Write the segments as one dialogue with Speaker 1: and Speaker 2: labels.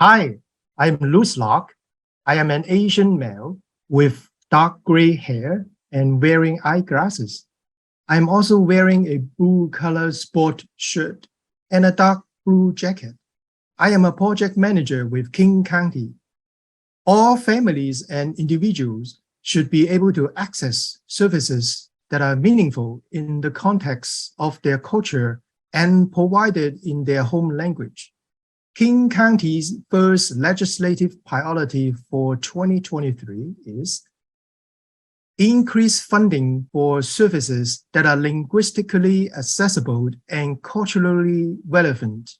Speaker 1: Hi, I'm Luz Locke. I am an Asian male with dark gray hair and wearing eyeglasses. I'm also wearing a blue color sport shirt and a dark blue jacket. I am a project manager with King County. All families and individuals should be able to access services that are meaningful in the context of their culture and provided in their home language. King County's first legislative priority for 2023 is increase funding for services that are linguistically accessible and culturally relevant.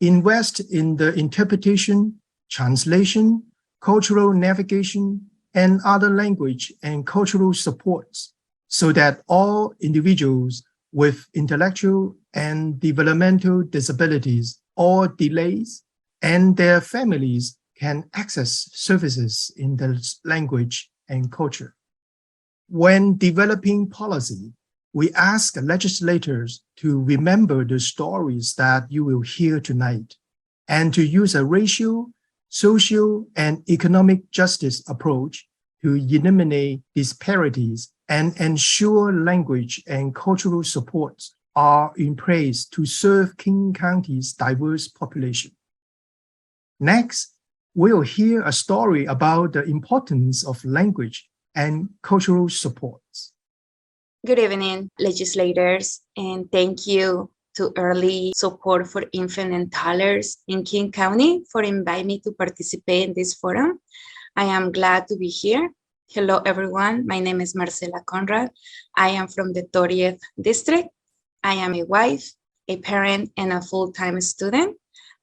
Speaker 1: Invest in the interpretation, translation, cultural navigation, and other language and cultural supports so that all individuals with intellectual and developmental disabilities or delays and their families can access services in the language and culture. When developing policy, we ask legislators to remember the stories that you will hear tonight and to use a racial, social, and economic justice approach to eliminate disparities and ensure language and cultural supports are in place to serve King County's diverse population. Next, we'll hear a story about the importance of language and cultural supports.
Speaker 2: Good evening, legislators, and thank you to Early Support for Infant and Toddlers in King County for inviting me to participate in this forum. I am glad to be here. Hello, everyone. My name is Marcela Conrad. I am from the 30th District. I am a wife, a parent, and a full-time student.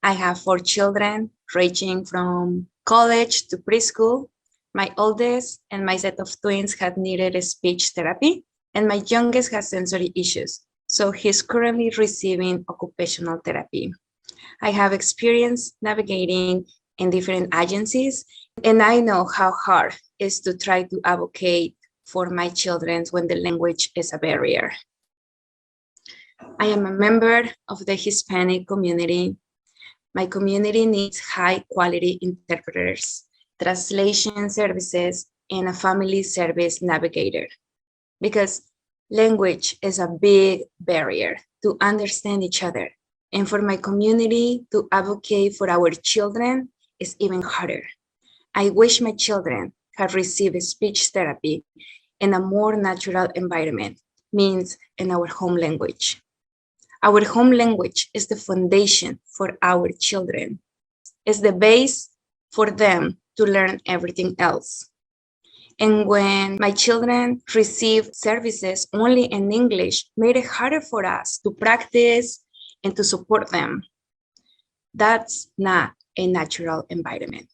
Speaker 2: I have 4 children ranging from college to preschool. My oldest and my set of twins had needed a speech therapy, and my youngest has sensory issues, so he's currently receiving occupational therapy. I have experience navigating in different agencies, and I know how hard it is to try to advocate for my children when the language is a barrier. I am a member of the Hispanic community. My community needs high-quality interpreters, translation services, and a family service navigator, because language is a big barrier to understand each other. And for my community to advocate for our children is even harder. I wish my children had received speech therapy in a more natural environment, means in our home language. Our home language is the foundation for our children. It's the base for them to learn everything else. And when my children receive services only in English, made it harder for us to practice and to support them. That's not a natural environment.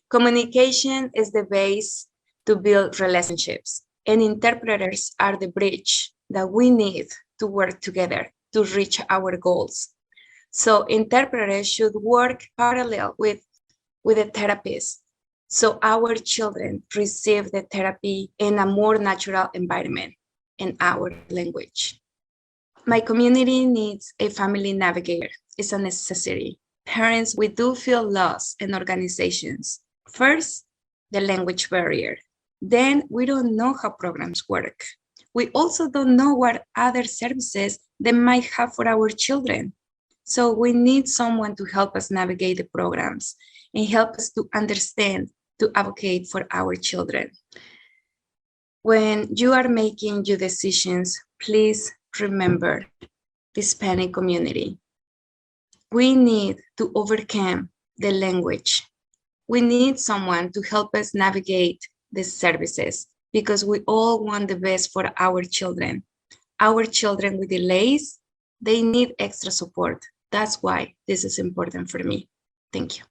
Speaker 2: Communication is the base to build relationships, and interpreters are the bridge that we need to work together to reach our goals. So interpreters should work parallel with a therapist, so our children receive the therapy in a more natural environment in our language. My community needs a family navigator. It's a necessity. Parents, we do feel lost in organizations. First, the language barrier. Then we don't know how programs work. We also don't know what other services they might have for our children. So we need someone to help us navigate the programs and help us to understand, to advocate for our children. When you are making your decisions, please remember the Hispanic community. We need to overcome the language. We need someone to help us navigate the services because we all want the best for our children. Our children with delays, they need extra support. That's why this is important for me. Thank you.